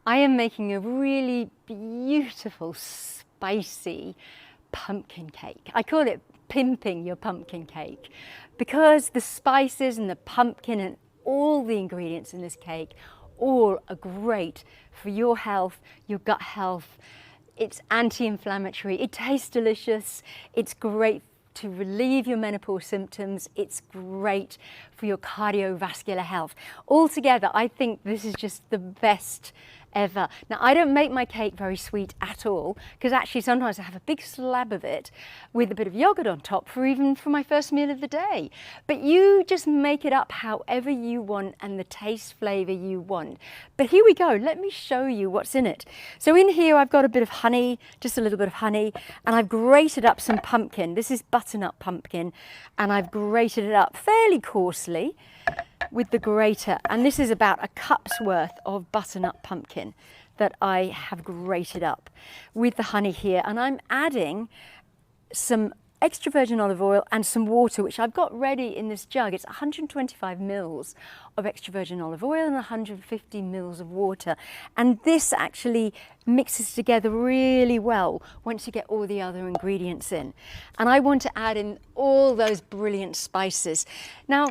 I am making a really beautiful, spicy pumpkin cake. I call it pimping your pumpkin cake because the spices and the pumpkin and all the ingredients in this cake all are great for your health, your gut health. It's anti-inflammatory, it tastes delicious, it's great to relieve your menopause symptoms, it's great for your cardiovascular health. Altogether, I think this is just the best ever. Now, I don't make my cake very sweet at all, because actually sometimes I have a big slab of it with a bit of yogurt on top for my first meal of the day. But you just make it up however you want and the taste flavor you want. But here we go, let me show you what's in it. So in here I've got a bit of honey, just a little bit of honey, and I've grated up some pumpkin. This is butternut pumpkin, and I've grated it up fairly coarsely with the grater, and this is about a cup's worth of butternut pumpkin that I have grated up with the honey here, and I'm adding some extra virgin olive oil and some water, which I've got ready in this jug. It's 125 mils of extra virgin olive oil and 150 mils of water, and this actually mixes together really well once you get all the other ingredients in. And I want to add in all those brilliant spices. Now,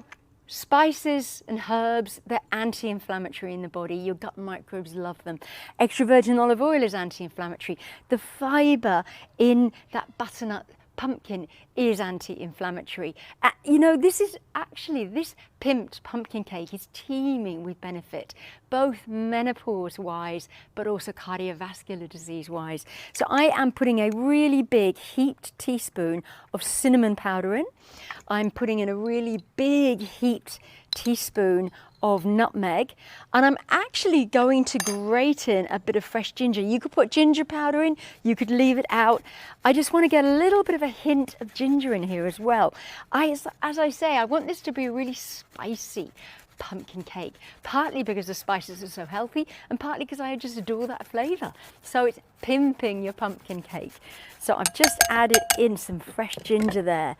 spices and herbs, they're anti-inflammatory in the body. Your gut microbes love them. Extra virgin olive oil is anti-inflammatory. The fibre in that butternut pumpkin is anti-inflammatory. You know, this pimped pumpkin cake is teeming with benefit, both menopause-wise, but also cardiovascular disease-wise. So I am putting a really big heaped teaspoon of cinnamon powder in. I'm putting in a really big heaped teaspoon of nutmeg, and I'm actually going to grate in a bit of fresh ginger. You could put ginger powder in, you could leave it out. I just want to get a little bit of a hint of ginger in here as well. As I say, I want this to be a really spicy pumpkin cake, partly because the spices are so healthy and partly because I just adore that flavour. So it's pimping your pumpkin cake. So I've just added in some fresh ginger there.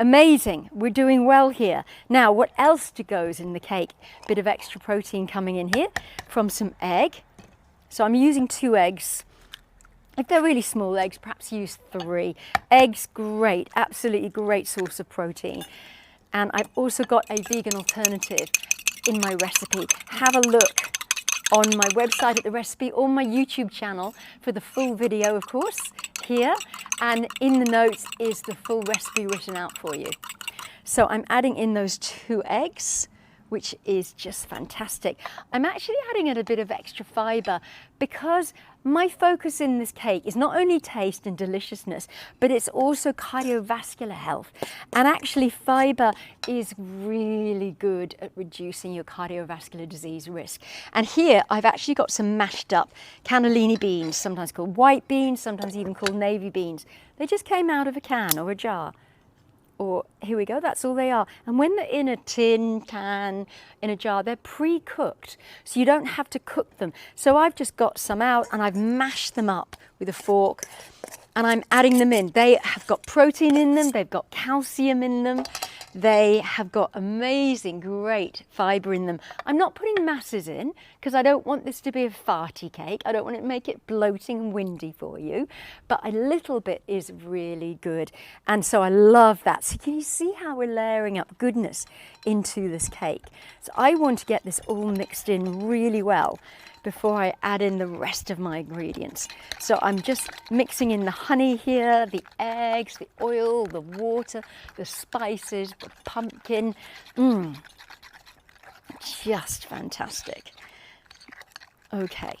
Amazing, we're doing well here. Now, what else goes in the cake? Bit of extra protein coming in here from some egg. So I'm using 2 eggs. If they're really small eggs, perhaps use 3. Eggs, great, absolutely great source of protein. And I've also got a vegan alternative in my recipe. Have a look on my website at the recipe or my YouTube channel for the full video, of course, here. And in the notes is the full recipe written out for you. So I'm adding in those 2 eggs, which is just fantastic. I'm actually adding in a bit of extra fibre because my focus in this cake is not only taste and deliciousness, but it's also cardiovascular health. And actually fibre is really good at reducing your cardiovascular disease risk. And here I've actually got some mashed up cannellini beans, sometimes called white beans, sometimes even called navy beans. They just came out of a can or a jar. Or here we go, that's all they are. And when they're in a tin, can, in a jar, they're pre-cooked. So you don't have to cook them. So I've just got some out and I've mashed them up with a fork and I'm adding them in. They have got protein in them, they've got calcium in them, they have got amazing, great fibre in them. I'm not putting masses in because I don't want this to be a farty cake. I don't want to make it bloating and windy for you, but a little bit is really good. And so I love that. So can you see how we're layering up goodness into this cake? So I want to get this all mixed in really well before I add in the rest of my ingredients. So I'm just mixing in the honey here, the eggs, the oil, the water, the spices, the pumpkin. Just fantastic. Okay,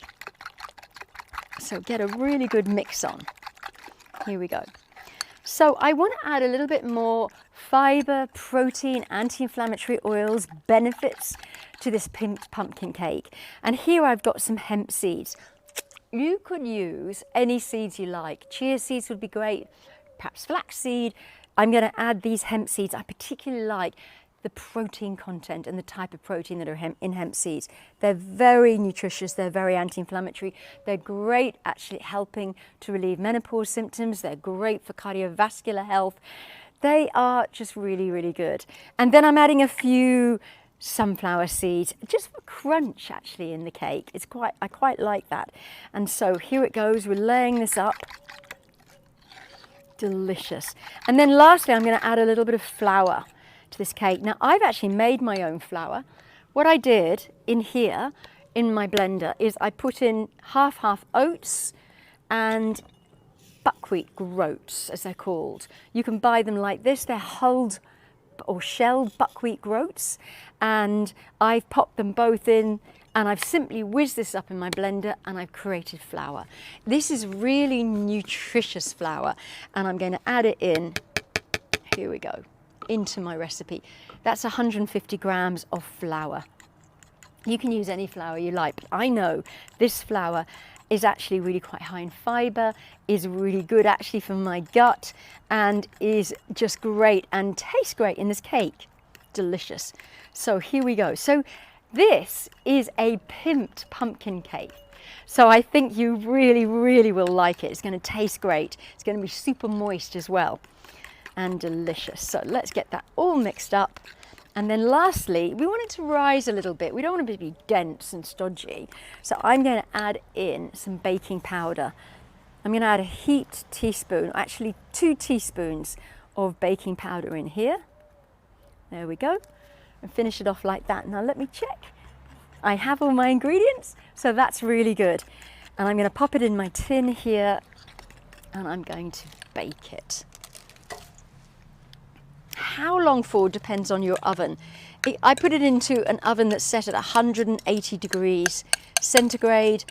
so get a really good mix on. Here we go. So I want to add a little bit more fibre, protein, anti-inflammatory oils, benefits to this pimped pumpkin cake. And here I've got some hemp seeds. You could use any seeds you like. Chia seeds would be great, perhaps flaxseed. I'm going to add these hemp seeds. I particularly like the protein content and the type of protein that are in hemp seeds. They're very nutritious, they're very anti-inflammatory, they're great actually helping to relieve menopause symptoms, they're great for cardiovascular health. They are just really, really good. And then I'm adding a few sunflower seeds, just for crunch actually in the cake. I quite like that. And so here it goes, we're laying this up. Delicious. And then lastly, I'm going to add a little bit of flour to this cake. Now I've actually made my own flour. What I did in here in my blender is I put in half oats and buckwheat groats, as they're called. You can buy them like this. They're hulled or shelled buckwheat groats, and I've popped them both in, and I've simply whizzed this up in my blender and I've created flour. This is really nutritious flour, and I'm going to add it in, here we go, into my recipe. That's 150 grams of flour. You can use any flour you like, but I know this flour is actually really quite high in fibre, is really good actually for my gut, and is just great and tastes great in this cake. Delicious. So here we go. So this is a pimped pumpkin cake. So I think you really, really will like it. It's going to taste great. It's going to be super moist as well and delicious. So let's get that all mixed up. And then lastly, we want it to rise a little bit. We don't want it to be dense and stodgy. So I'm going to add in some baking powder. I'm going to add a heaped teaspoon, actually 2 teaspoons of baking powder in here. There we go. And finish it off like that. Now let me check. I have all my ingredients, so that's really good. And I'm going to pop it in my tin here, and I'm going to bake it. How long for depends on your oven. I put it into an oven that's set at 180 degrees centigrade,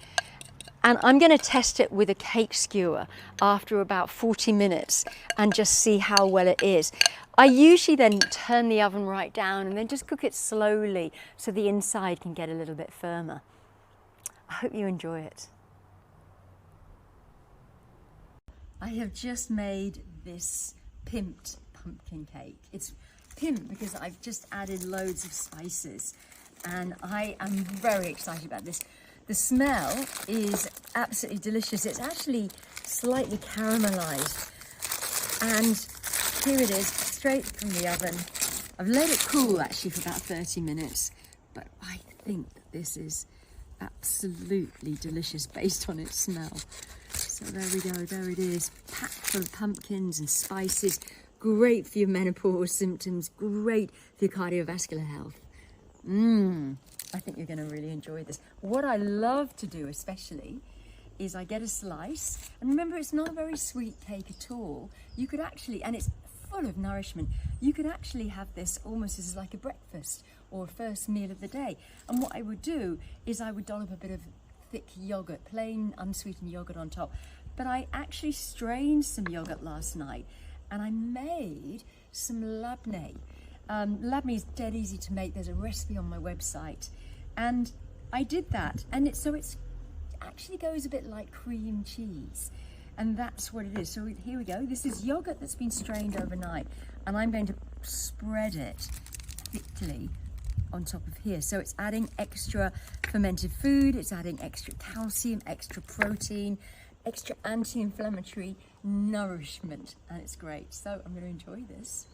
and I'm going to test it with a cake skewer after about 40 minutes and just see how well it is. I usually then turn the oven right down and then just cook it slowly so the inside can get a little bit firmer. I hope you enjoy it. I have just made this pimped pumpkin cake. It's pimped because I've just added loads of spices, and I am very excited about this. The smell is absolutely delicious. It's actually slightly caramelized, and here it is, straight from the oven. I've let it cool actually for about 30 minutes, but I think that this is absolutely delicious based on its smell. So there we go, there it is, packed full of pumpkins and spices. Great for your menopause symptoms, great for your cardiovascular health. I think you're going to really enjoy this. What I love to do especially is I get a slice, and remember it's not a very sweet cake at all. You could actually, and it's full of nourishment, you could actually have this almost as like a breakfast or a first meal of the day. And what I would do is I would dollop a bit of thick yogurt, plain unsweetened yogurt on top. But I actually strained some yogurt last night, and I made some labneh. Labneh is dead easy to make. There's a recipe on my website, and I did that, and it's actually goes a bit like cream cheese, and that's what it is. So here we go. This is yogurt that's been strained overnight, and I'm going to spread it thickly on top of here. So it's adding extra fermented food, it's adding extra calcium, extra protein, extra anti-inflammatory nourishment, and it's great. So I'm going to enjoy this.